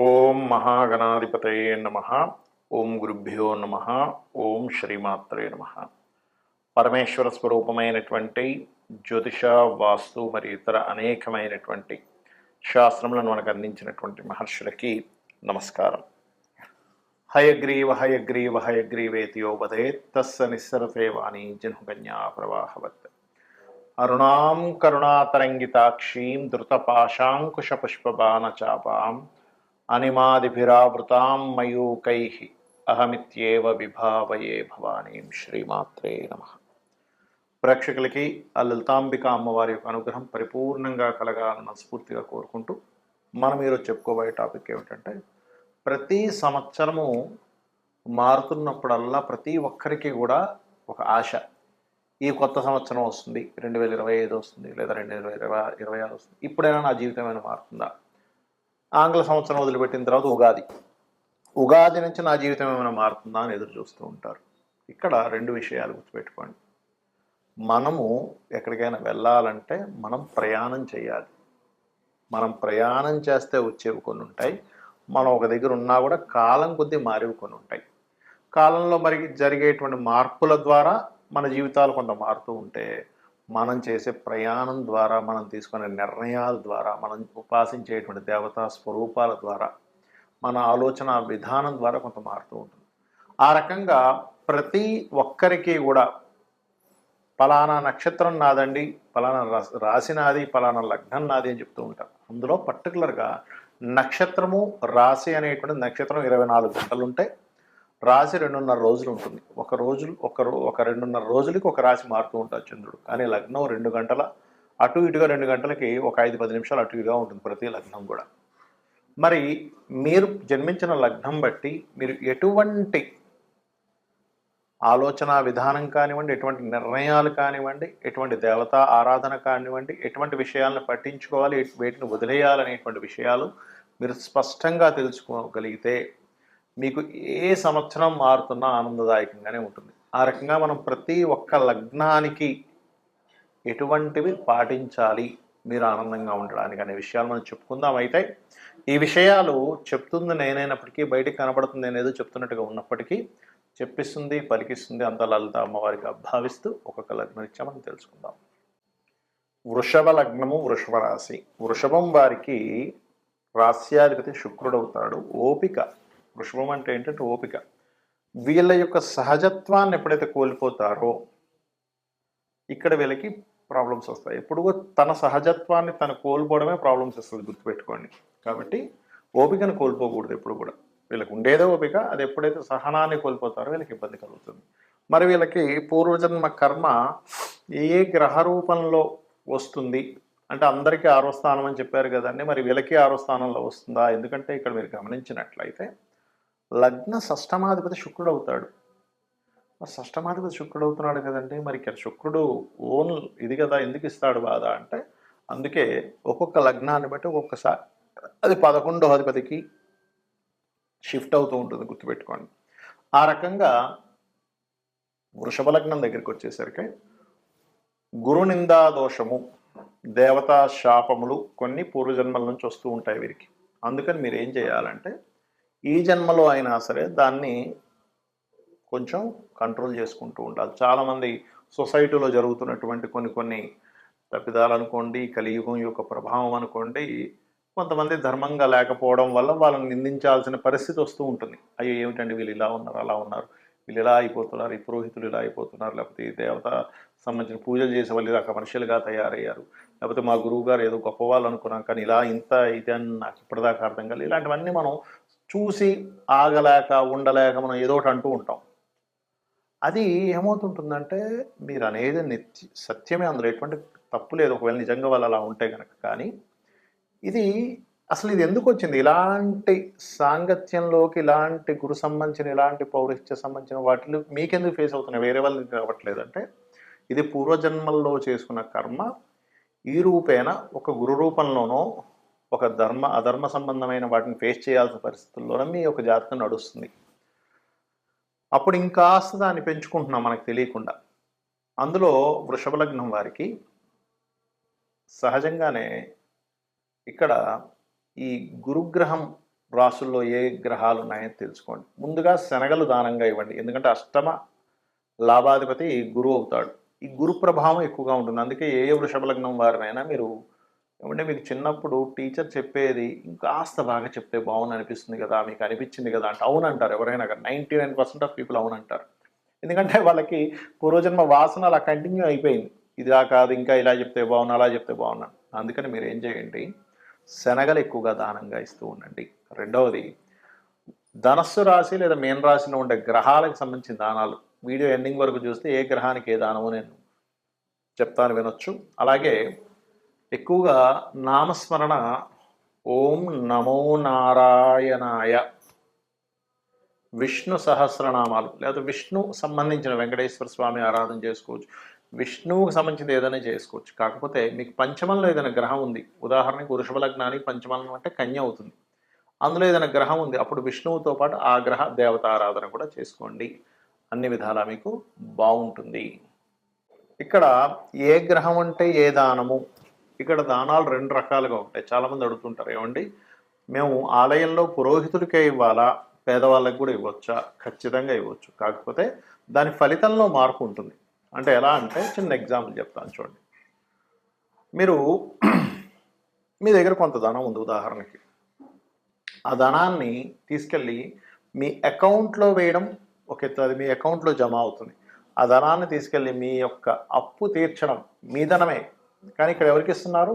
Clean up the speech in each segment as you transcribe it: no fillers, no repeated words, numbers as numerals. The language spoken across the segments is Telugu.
ఓం మహాగణాధిపతయే నమ. ఓం గురుభ్యో నమ. ఓం శ్రీమాత్రే నమ. పరమేశ్వర స్వరూపమైనటువంటి జ్యోతిష, వాస్తు మరియు ఇతర అనేకమైనటువంటి శాస్త్రములను మనకు అందించినటువంటి మహర్షులకి నమస్కారం. హయగ్రీవ హయగ్రీవ హయగ్రీవేతియోపదేత్ తస్స నిస్సరతే వాణి జన్మకన్యా ప్రవాహవత్. అరుణాం కరుణాతరంగితాక్షీం ధృతపాశాంకుశపుష్పబాణచాపాం అనిమాదిభిరావృతాం మయూకైః అహమిత్యేవ విభావయే భవానీం. శ్రీమాత్రే నమః. ప్రేక్షకులకి ఆ లలితాంబిక అమ్మవారి యొక్క అనుగ్రహం పరిపూర్ణంగా కలగాలని మనస్ఫూర్తిగా కోరుకుంటూ మనం ఈరోజు చెప్పుకోబోయే టాపిక్ ఏమిటంటే, ప్రతి సంవత్సరము మారుతున్నప్పుడల్లా ప్రతి ఒక్కరికి కూడా ఒక ఆశ. ఈ కొత్త సంవత్సరం వస్తుంది, 2025 వస్తుంది, లేదా 2026 వస్తుంది, ఇప్పుడైనా నా జీవితం ఏమైనా మారుతుందా? ఆంగ్ల సంవత్సరం వదిలిపెట్టిన తర్వాత ఉగాది నుంచి నా జీవితం ఏమైనా మారుతుందా అని ఎదురు చూస్తూ ఉంటారు. ఇక్కడ రెండు విషయాలు గుర్తుపెట్టుకోండి. మనము ఎక్కడికైనా వెళ్ళాలంటే మనం ప్రయాణం చేయాలి. మనం ప్రయాణం చేస్తే వచ్చేవి కొన్ని ఉంటాయి, మనం ఒక దగ్గర ఉన్నా కూడా కాలం కొద్దీ మారేవి కొన్ని ఉంటాయి. కాలంలో మరి జరిగేటువంటి మార్పుల ద్వారా మన జీవితాలు కొంత మారుతూ ఉంటే, మనం చేసే ప్రయాణం ద్వారా, మనం తీసుకునే నిర్ణయాల ద్వారా, మనం ఉపాసించేటువంటి దేవతా స్వరూపాల ద్వారా, మన ఆలోచన విధానం ద్వారా కొంత మారుతూ ఉంటుంది. ఆ రకంగా ప్రతి ఒక్కరికి కూడా పలానా నక్షత్రం నాదండి, పలానా రాశి నాది, పలానా లగ్నం నాది అని చెప్తూ ఉంటారు. అందులో పర్టికులర్గా నక్షత్రము, రాశి అనేటువంటి నక్షత్రం 24 గంటలు ఉంటే, రాశి 2.5 రోజులు ఉంటుంది. ఒక 2.5 రోజులకి ఒక రాశి మారుతూ ఉంటాడు చంద్రుడు. కానీ లగ్నం 2 గంటల అటు ఇటుగా, 2 గంటలకి ఒక 5-10 నిమిషాలు అటు ఇటుగా ఉంటుంది ప్రతి లగ్నం కూడా. మరి మీరు జన్మించిన లగ్నం బట్టి మీరు ఎటువంటి ఆలోచన విధానం కానివ్వండి, ఎటువంటి నిర్ణయాలు కానివ్వండి, ఎటువంటి దేవతా ఆరాధన కానివ్వండి, ఎటువంటి విషయాలను పట్టించుకోవాలి, వేటిని వదిలేయాలనేటువంటి విషయాలు మీరు స్పష్టంగా తెలుసుకోగలిగితే మీకు ఏ సంవత్సరం మారుతున్నా ఆనందదాయకంగానే ఉంటుంది. ఆ రకంగా మనం ప్రతి ఒక్క లగ్నానికి ఎటువంటివి పాటించాలి మీరు ఆనందంగా ఉండడానికి అనే విషయాలు మనం చెప్పుకుందాం. అయితే ఈ విషయాలు చెప్తుంది నేనైనప్పటికీ, బయటికి కనబడుతుంది నేనేదో చెప్తున్నట్టుగా ఉన్నప్పటికీ, చెప్పిస్తుంది పలికిస్తుంది అంత లలిత అమ్మవారికి భావిస్తూ ఒక్కొక్క లగ్నం ఇచ్చా మనం తెలుసుకుందాం. వృషభ లగ్నము, వృషభ రాశి. వృషభం వారికి రాస్యాధిపతి శుక్రుడు అవుతాడు. ఓపిక. వృషభం అంటే ఏంటంటే ఓపిక. వీళ్ళ యొక్క సహజత్వాన్ని ఎప్పుడైతే కోల్పోతారో ఇక్కడ వీళ్ళకి ప్రాబ్లమ్స్ వస్తాయి. ఎప్పుడు తన సహజత్వాన్ని తను కోల్పోవడమే ప్రాబ్లమ్స్ వస్తుంది, గుర్తుపెట్టుకోండి. కాబట్టి ఓపికను కోల్పోకూడదు ఎప్పుడు కూడా. వీళ్ళకి ఉండేదే ఓపిక, అది ఎప్పుడైతే సహనాన్ని కోల్పోతారో వీళ్ళకి ఇబ్బంది కలుగుతుంది. మరి వీళ్ళకి పూర్వజన్మ కర్మ ఏ గ్రహ రూపంలో వస్తుంది అంటే, అందరికీ 6వ స్థానం అని చెప్పారు కదండి, మరి వీళ్ళకి 6వ స్థానంలో వస్తుందా? ఎందుకంటే ఇక్కడ మీరు గమనించినట్లయితే లగ్న షష్టమాధిపతి శుక్రుడు అవుతాడు. మరి షష్టమాధిపతి శుక్రుడు అవుతున్నాడు కదండి, మరి ఇక్కడ శుక్రుడు ఓన్ ఇది కదా, ఎందుకు ఇస్తాడు బాధ అంటే, అందుకే ఒక్కొక్క లగ్నాన్ని బట్టి ఒక్కొక్కసారి అది 11వ అధిపతికి షిఫ్ట్ అవుతూ ఉంటుంది, గుర్తుపెట్టుకోండి. ఆ రకంగా వృషభ లగ్నం దగ్గరికి వచ్చేసరికి గురు నిందా దోషము, దేవతా శాపములు కొన్ని పూర్వజన్మల నుంచి వస్తూ ఉంటాయి వీరికి. అందుకని మీరు ఏం చేయాలంటే, ఈ జన్మలో అయినా సరే దాన్ని కొంచెం కంట్రోల్ చేసుకుంటూ ఉండాలి. చాలామంది సొసైటీలో జరుగుతున్నటువంటి కొన్ని తప్పిదాలు అనుకోండి, కలియుగం యొక్క ప్రభావం అనుకోండి, కొంతమంది ధర్మంగా లేకపోవడం వల్ల వాళ్ళని నిందించాల్సిన పరిస్థితి వస్తూ ఉంటుంది. అయ్యో ఏమిటండి వీళ్ళు ఇలా ఉన్నారు, అలా ఉన్నారు, వీళ్ళు ఇలా అయిపోతున్నారు, ఈ పురోహితులు ఇలా అయిపోతున్నారు, లేకపోతే ఈ దేవత సంబంధించిన పూజలు చేసే వాళ్ళు ఇలా కమర్షియల్గా తయారయ్యారు, లేకపోతే మా గురువు గారు ఏదో గొప్పవాళ్ళు అనుకున్నాం కానీ ఇలా ఇంత ఇది అని నాకు ఇప్పటిదాకా అర్థం కాదు. ఇలాంటివన్నీ మనం చూసి ఆగలేక ఉండలేక మనం ఏదో ఒకటి అంటూ ఉంటాం. అది ఏమవుతుంటుందంటే, మీరు అనేది సత్యమే, అందులో ఎటువంటి తప్పు లేదు ఒకవేళ నిజంగా వాళ్ళు అలా ఉంటే కనుక. కానీ ఇది అసలు ఇది ఎందుకు వచ్చింది? ఇలాంటి సాంగత్యంలోకి, ఇలాంటి గురు సంబంధించిన, ఇలాంటి పౌరహిత్య సంబంధించిన వాటిలో మీకెందుకు ఫేస్ అవుతున్నాయి, వేరే వాళ్ళు రావట్లేదంటే, ఇది పూర్వజన్మల్లో చేసుకున్న కర్మ ఈ రూపేణ ఒక గురు రూపంలోనో, ఒక అధర్మ సంబంధమైన వాటిని ఫేస్ చేయాల్సిన పరిస్థితుల్లోనే మీ యొక్క జాతకం నడుస్తుంది. అప్పుడు ఇంకాస్త దాన్ని పెంచుకుంటున్నాం మనకు తెలియకుండా. అందులో వృషభ లగ్నం వారికి సహజంగానే ఇక్కడ ఈ గురుగ్రహం రాసుల్లో ఏ గ్రహాలు ఉన్నాయో తెలుసుకోండి. ముందుగా శనగలు దానంగా ఇవ్వండి. ఎందుకంటే అష్టమ లాభాధిపతి గురువు అవుతాడు. ఈ గురు ప్రభావం ఎక్కువగా ఉంటుంది. అందుకే ఏ వృషభ లగ్నం వారినైనా మీరు ఏమంటే మీకు చిన్నప్పుడు టీచర్ చెప్పేది ఇంకాస్త బాగా చెప్తే బాగుంది అనిపిస్తుంది కదా, మీకు అనిపించింది కదా అంటే అవునంటారు. ఎవరైనా కానీ 99% ఆఫ్ పీపుల్ అవునంటారు. ఎందుకంటే వాళ్ళకి పూర్వజన్మ వాసన అలా కంటిన్యూ అయిపోయింది. ఇదా కాదు, ఇంకా ఇలా చెప్తే బాగున్నా, అలా చెప్తే బాగున్నా. అందుకని మీరు ఏం చేయండి, శనగలు ఎక్కువగా దానంగా ఇస్తూ ఉండండి. రెండవది, ధనస్సు రాశి లేదా మీన రాశిలో ఉండే గ్రహాలకు సంబంధించిన దానాలు వీడియో ఎండింగ్ వరకు చూస్తే ఏ గ్రహానికి ఏ దానమో నేను చెప్తాను, వినొచ్చు. అలాగే ఎక్కువగా నామస్మరణ, ఓం నమో నారాయణాయ, విష్ణు సహస్రనామాలు లేదా విష్ణు సంబంధించిన వెంకటేశ్వర స్వామి ఆరాధన చేసుకోవచ్చు, విష్ణువుకు సంబంధించిన ఏదైనా చేసుకోవచ్చు. కాకపోతే మీకు పంచమంలో ఏదైనా గ్రహం ఉంది, ఉదాహరణకి వృషభ లగ్నానికి పంచమం అంటే కన్య అవుతుంది, అందులో ఏదైనా గ్రహం ఉంది, అప్పుడు విష్ణువుతో పాటు ఆ గ్రహ దేవత ఆరాధన కూడా చేసుకోండి. అన్ని విధాలా మీకు బాగుంటుంది. ఇక్కడ ఏ గ్రహం అంటే ఏ దానము, ఇక్కడ దానాలు రెండు రకాలుగా ఉంటాయి. చాలామంది అడుగుతుంటారు, ఏమండి మేము ఆలయంలో పురోహితుడికే ఇవ్వాలా, పేదవాళ్ళకి కూడా ఇవ్వచ్చా? ఖచ్చితంగా ఇవ్వచ్చు. కాకపోతే దాని ఫలితంలో మార్పు ఉంటుంది. అంటే ఎలా అంటే చిన్న ఎగ్జాంపుల్ చెప్తాను చూడండి. మీరు మీ దగ్గర కొంత ధనం ఉంది ఉదాహరణకి, ఆ ధనాన్ని తీసుకెళ్ళి మీ అకౌంట్లో వేయడం ఒక ఎత్తు, అది మీ అకౌంట్లో జమ అవుతుంది. ఆ ధనాన్ని తీసుకెళ్ళి మీ యొక్క అప్పు తీర్చడం మీ ధనమే, కానీ ఇక్కడ ఎవరికి ఇస్తున్నారు?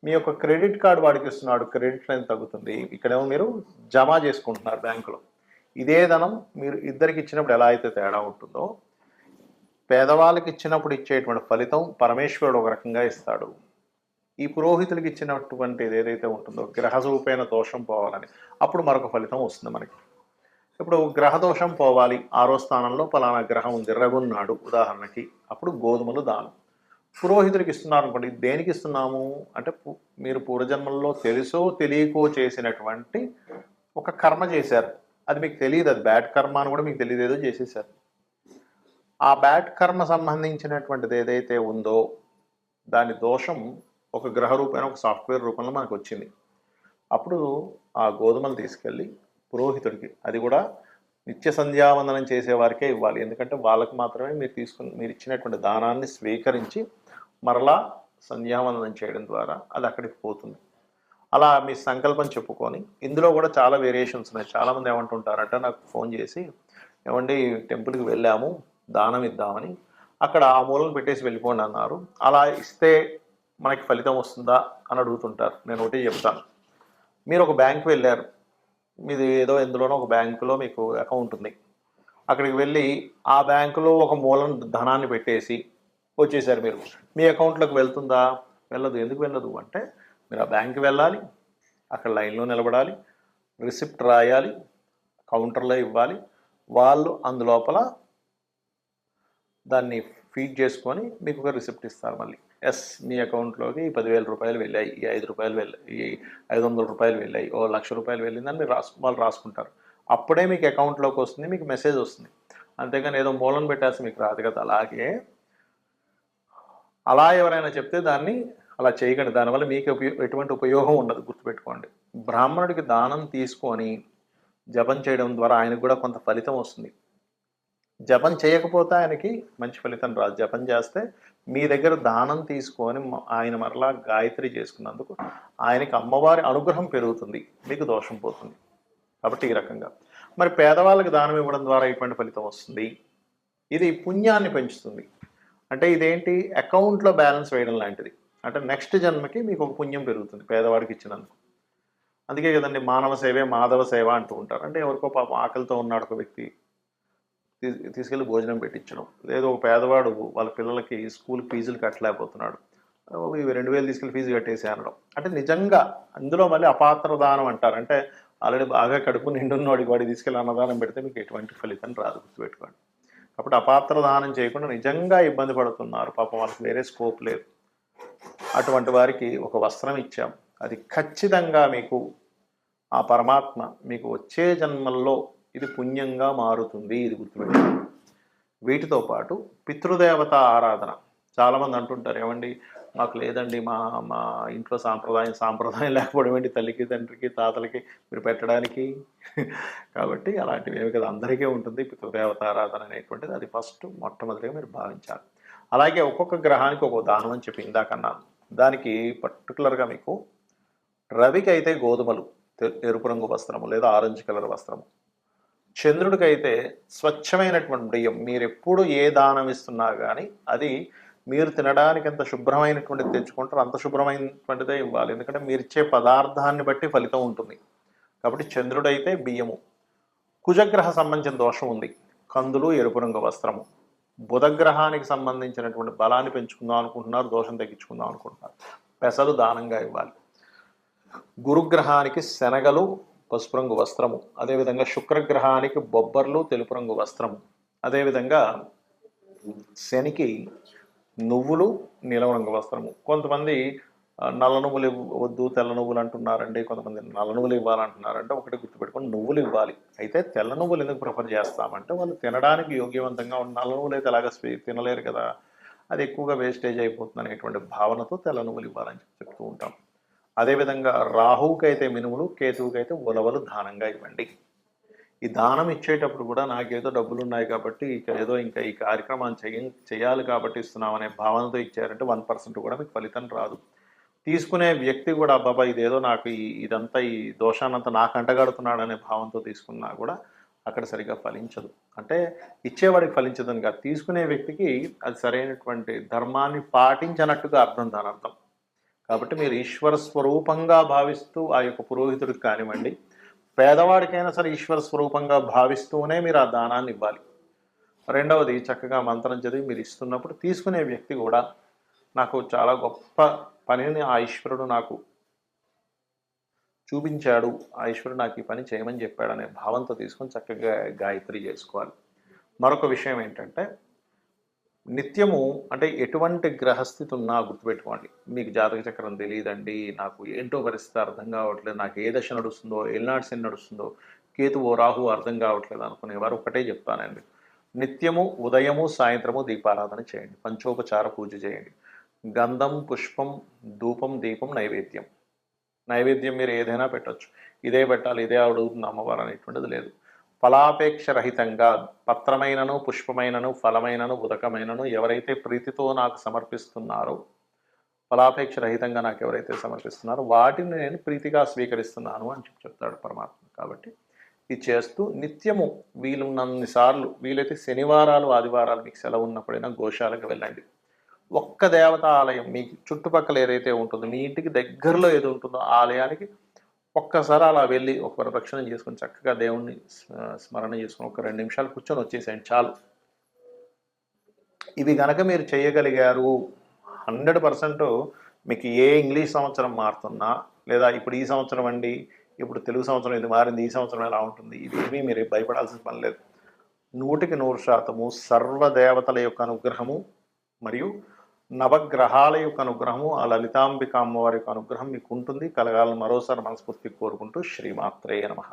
మీ యొక్క క్రెడిట్ కార్డు వాడికి ఇస్తున్నాడు, క్రెడిట్ లైన్ తగ్గుతుంది. ఇక్కడేమో మీరు జమ చేసుకుంటున్నారు బ్యాంకులో. ఇదే ధనం మీరు ఇద్దరికి ఇచ్చినప్పుడు ఎలా అయితే తేడా ఉంటుందో, పేదవాళ్ళకి ఇచ్చినప్పుడు ఇచ్చేటువంటి ఫలితం పరమేశ్వరుడు ఒక రకంగా ఇస్తాడు. ఈ పురోహితులకి ఇచ్చినటువంటిది ఏదైతే ఉంటుందో గ్రహరూపేణ దోషం పోవాలని, అప్పుడు మరొక ఫలితం వస్తుంది మనకి. ఇప్పుడు గ్రహదోషం పోవాలి, 6వ స్థానంలో పలానా గ్రహం ఉంది, రగున్నాడు ఉదాహరణకి, అప్పుడు గోధుమలు దానం. పురోహితుడికి ఇస్తున్నారు అనుకోండి, దేనికి ఇస్తున్నాము అంటే మీరు పూర్వజన్మల్లో తెలుసో తెలియకో చేసినటువంటి ఒక కర్మ చేశారు, అది మీకు తెలియదు, అది బ్యాడ్ కర్మ అని కూడా మీకు తెలియదు, ఏదో చేసేసారు. ఆ బ్యాడ్ కర్మ సంబంధించినటువంటిది ఏదైతే ఉందో దాని దోషం ఒక గ్రహ రూపంలో ఒక సాఫ్ట్వేర్ రూపంలో మనకు వచ్చింది. అప్పుడు ఆ గోధుమలు తీసుకెళ్ళి పురోహితుడికి, అది కూడా నిత్య సంధ్యావందనం చేసేవారికే ఇవ్వాలి. ఎందుకంటే వాళ్ళకి మాత్రమే మీరు ఇచ్చినటువంటి దానాన్ని స్వీకరించి మరలా సంధ్యావందనం చేయడం ద్వారా అది అక్కడికి పోతుంది. అలా మీ సంకల్పం చెప్పుకొని, ఇందులో కూడా చాలా వేరియేషన్స్ ఉన్నాయి. చాలామంది ఏమంటుంటారంటే నాకు ఫోన్ చేసి, ఏమండి టెంపుల్కి వెళ్ళాము దానం ఇద్దామని, అక్కడ ఆ మూలను పెట్టేసి వెళ్ళిపోండి అన్నారు, అలా ఇస్తే మనకి ఫలితం వస్తుందా అని అడుగుతుంటారు. నేను ఒకటి చెప్తాను, మీరు ఒక బ్యాంకు వెళ్ళారు, మీది ఏదో ఎందులోనో ఒక బ్యాంకులో మీకు అకౌంట్ ఉంది, అక్కడికి వెళ్ళి ఆ బ్యాంకులో ఒక మూలం ధనాన్ని పెట్టేసి వచ్చేసారు. మీరు మీ అకౌంట్లోకి వెళ్తుందా? వెళ్ళదు. ఎందుకు వెళ్ళదు అంటే మీరు ఆ బ్యాంక్కి వెళ్ళాలి, అక్కడ లైన్లో నిలబడాలి, రిసిప్ట్ రాయాలి, కౌంటర్లో ఇవ్వాలి, వాళ్ళు అందులోపల దాన్ని ఫీడ్ చేసుకొని మీకు ఒక రిసిప్ట్ ఇస్తారు. మళ్ళీ ఎస్ మీ అకౌంట్లోకి 10,000 రూపాయలు వెళ్ళాయి, ఈ 5 రూపాయలు వెళ్ళాయి, ఈ 500 రూపాయలు వెళ్ళాయి, ఓ 1,00,000 రూపాయలు వెళ్ళిందని మీరు వాళ్ళు రాసుకుంటారు. అప్పుడే మీకు అకౌంట్లోకి వస్తుంది, మీకు మెసేజ్ వస్తుంది. అంతేగాని ఏదో మూలం పెట్టాల్సి మీకు రాదు కదా. అలాగే అలా ఎవరైనా చెప్తే దాన్ని అలా చేయకండి, దానివల్ల మీకు ఎటువంటి ఉపయోగం ఉండదు, గుర్తుపెట్టుకోండి. బ్రాహ్మణుడికి దానం తీసుకొని జపం చేయడం ద్వారా ఆయనకు కూడా కొంత ఫలితం వస్తుంది. జపం చేయకపోతే ఆయనకి మంచి ఫలితం రాదు. జపం చేస్తే మీ దగ్గర దానం తీసుకొని ఆయన మరలా గాయత్రి చేసుకున్నందుకు ఆయనకి అమ్మవారి అనుగ్రహం పెరుగుతుంది, మీకు దోషం పోతుంది. కాబట్టి ఈ రకంగా మరి పేదవాళ్ళకి దానం ఇవ్వడం ద్వారా ఎటువంటి ఫలితం వస్తుంది? ఇది పుణ్యాన్ని పెంచుతుంది. అంటే ఇదేంటి, అకౌంట్లో బ్యాలెన్స్ వేయడం లాంటిది. అంటే నెక్స్ట్ జన్మకి మీకు ఒక పుణ్యం పెరుగుతుంది పేదవాడికి ఇచ్చినందుకు. అందుకే కదండి మానవ సేవే మాధవ సేవ అంటూ ఉంటారు. అంటే ఎవరికో పాపం ఆకలితో ఉన్నాడు ఒక వ్యక్తి, తీసుకెళ్ళి భోజనం పెట్టించడం, లేదు ఒక పేదవాడు వాళ్ళ పిల్లలకి స్కూల్ ఫీజులు కట్టలేకపోతున్నాడు, ఇవి 2,000 తీసుకెళ్ళి ఫీజు కట్టేసి అనడం. అంటే నిజంగా అందులో మళ్ళీ అపాత్ర దానం అంటారు. అంటే ఆల్రెడీ బాగా కడుపు నిండున్నవాడికి వాడికి తీసుకెళ్ళి అన్నదానం పెడితే మీకు ఎటువంటి ఫలితం రాదు, గుర్తుపెట్టుకోండి. కాబట్టి అపాత్ర దానం చేయకుండా నిజంగా ఇబ్బంది పడుతున్నారు, పాపం వాళ్ళకి వేరే స్కోప్ లేదు, అటువంటి వారికి ఒక వస్త్రం ఇచ్చాం, అది ఖచ్చితంగా మీకు ఆ పరమాత్మ మీకు వచ్చే జన్మల్లో ఇది పుణ్యంగా మారుతుంది, ఇది గుర్తుపెట్టుకోండి. వీటితో పాటు పితృదేవత ఆరాధన, చాలామంది అంటుంటారు, ఏమండి మాకు లేదండి, మా మా ఇంట్లో సాంప్రదాయం లేకపోవడం ఏంటి, తల్లికి తండ్రికి తాతలకి మీరు పెట్టడానికి. కాబట్టి అలాంటివి ఏమి కదా, అందరికీ ఉంటుంది పితృదేవత ఆరాధన అనేటువంటిది. అది ఫస్ట్ మొట్టమొదటిగా మీరు భావించాలి. అలాగే ఒక్కొక్క గ్రహానికి ఒక్కొక్క దానం అని చెప్పి ఇందాకన్నాను. దానికి పర్టికులర్గా మీకు రవికి అయితే గోధుమలు, ఎరుపు రంగు వస్త్రము లేదా ఆరెంజ్ కలర్ వస్త్రము. చంద్రుడికైతే స్వచ్ఛమైనటువంటి బియ్యం. మీరు ఎప్పుడు ఏ దానం ఇస్తున్నా కానీ అది మీరు తినడానికి ఎంత శుభ్రమైనటువంటిది తెచ్చుకుంటారో అంత శుభ్రమైనటువంటిదే ఇవ్వాలి. ఎందుకంటే మీరు ఇచ్చే పదార్థాన్ని బట్టి ఫలితం ఉంటుంది. కాబట్టి చంద్రుడైతే బియ్యము. కుజగ్రహ సంబంధించిన దోషం ఉంది, కందులు, ఎరుపు రంగు వస్త్రము. బుధగ్రహానికి సంబంధించినటువంటి బలాన్ని పెంచుకుందాం అనుకుంటున్నారు, దోషం తగ్గించుకుందాం అనుకుంటున్నారు, పెసలు దానంగా ఇవ్వాలి. గురుగ్రహానికి శనగలు, పసుపు రంగు వస్త్రము. అదేవిధంగా శుక్రగ్రహానికి బొబ్బర్లు, తెలుపు రంగు వస్త్రము. అదేవిధంగా శనికి నువ్వులు, నీలం రంగు వస్త్రము. కొంతమంది నల్ల నువ్వులు వద్దు తెల్ల నువ్వులు అంటున్నారండి, కొంతమంది నల్ల నువ్వులు ఇవ్వాలంటున్నారంటే ఒకటి గుర్తుపెట్టుకొని నువ్వులు ఇవ్వాలి. అయితే తెల్ల నువ్వులు ఎందుకు ప్రిఫర్ చేస్తామంటే వాళ్ళు తినడానికి యోగ్యవంతంగా ఉన్న నల్ల నువ్వులు అయితే అలాగ తినలేరు కదా, అది ఎక్కువగా వేస్టేజ్ అయిపోతుంది అనేటువంటి భావనతో తెల్ల నువ్వులు ఇవ్వాలని చెప్తూ ఉంటాం. అదేవిధంగా రాహువుకైతే మినుములు, కేతువుకైతే ఉలవలు దానంగా ఇవ్వండి. ఈ దానం ఇచ్చేటప్పుడు కూడా నాకేదో డబ్బులు ఉన్నాయి కాబట్టి ఏదో ఇంకా ఈ కార్యక్రమాన్ని చేయాలి కాబట్టి ఇస్తున్నాం అనే భావనతో ఇచ్చారంటే 1% కూడా మీకు ఫలితం రాదు. తీసుకునే వ్యక్తి కూడా అబ్బాబా ఇదేదో నాకు ఇదంతా ఈ దోషాన్నంతా నాకు అంటగడుతున్నాడు అనే భావంతో తీసుకున్నా కూడా అక్కడ సరిగా ఫలించదు. అంటే ఇచ్చేవాడికి ఫలించదని కాదు, తీసుకునే వ్యక్తికి అది సరైనటువంటి ధర్మాన్ని పాటించనట్టుగా అర్థం, దాని అర్థం. కాబట్టి మీరు ఈశ్వర స్వరూపంగా భావిస్తూ ఆ యొక్క పురోహితుడికి కానివ్వండి, పేదవాడికైనా సరే ఈశ్వర స్వరూపంగా భావిస్తూనే మీరు ఆ దానాన్ని ఇవ్వాలి. రెండవది, చక్కగా మంత్రం చదివి మీరు ఇస్తున్నప్పుడు తీసుకునే వ్యక్తి కూడా నాకు చాలా గొప్ప పనిని ఆ ఈశ్వరుడు నాకు చూపించాడు, ఆ ఈశ్వరుడు నాకు ఈ పని చేయమని చెప్పాడు అనే భావంతో తీసుకొని చక్కగా గాయత్రి చేసుకోవాలి. మరొక విషయం ఏంటంటే, నిత్యము అంటే ఎటువంటి గ్రహస్థితి ఉన్నా గుర్తుపెట్టుకోండి. మీకు జాతక చక్రం తెలియదండి, నాకు ఏంటో పరిస్థితి అర్థం కావట్లేదు, నాకు ఏ దశ నడుస్తుందో, ఏళ్ళనాడు శని నడుస్తుందో, కేతువో రాహు అర్థం కావట్లేదు అనుకునేవారు ఒకటే చెప్తానండి, నిత్యము ఉదయము సాయంత్రము దీపారాధన చేయండి, పంచోపచార పూజ చేయండి. గంధం, పుష్పం, ధూపం, దీపం, నైవేద్యం. నైవేద్యం మీరు ఏదైనా పెట్టచ్చు, ఇదే పెట్టాలి, ఇదే అడుగుతుంది అమ్మవారు అనేటువంటిది లేదు. ఫలాపేక్ష రహితంగా పత్రమైనను, పుష్పమైనను, ఫలమైనను, ఉదకమైనను ఎవరైతే ప్రీతితో నాకు సమర్పిస్తున్నారో, ఫలాపేక్ష రహితంగా నాకు ఎవరైతే సమర్పిస్తున్నారో వాటిని నేను ప్రీతిగా స్వీకరిస్తున్నాను అని చెప్తాడు పరమాత్మ. కాబట్టి ఇది చేస్తూ నిత్యము వీలున్నన్ని సార్లు, వీలైతే శనివారాలు ఆదివారాలు మీకు సెలవు ఉన్నప్పుడైనా గోశాలకు వెళ్ళండి. ఒక్క దేవతా ఆలయం మీకు చుట్టుపక్కల ఏదైతే ఉంటుందో, మీ ఇంటికి దగ్గరలో ఏది ఉంటుందో ఆలయానికి ఒక్కసారి అలా వెళ్ళి ఒక ప్రదక్షిణం చేసుకొని చక్కగా దేవుణ్ణి స్మరణ చేసుకొని ఒక 2 నిమిషాలు కూర్చొని వచ్చేసేయండి చాలు. ఇవి గనక మీరు చేయగలిగారు 100% మీకు ఏ ఇంగ్లీష్ సంవత్సరం మారుతున్నా, లేదా ఇప్పుడు ఈ సంవత్సరం అండి, ఇప్పుడు తెలుగు సంవత్సరం ఇది మారింది, ఈ సంవత్సరం ఎలా ఉంటుంది, ఇవేమీ మీరు భయపడాల్సిన పని లేదు. 100% సర్వదేవతల యొక్క అనుగ్రహము మరియు నవగ్రహాల యొక్క అనుగ్రహము, ఆ లలితాంబిక అమ్మవారి యొక్క అనుగ్రహం మీకు ఉంటుంది, కలగాలని మరోసారి మనస్ఫూర్తి కోరుకుంటూ శ్రీమాత్రే నమః.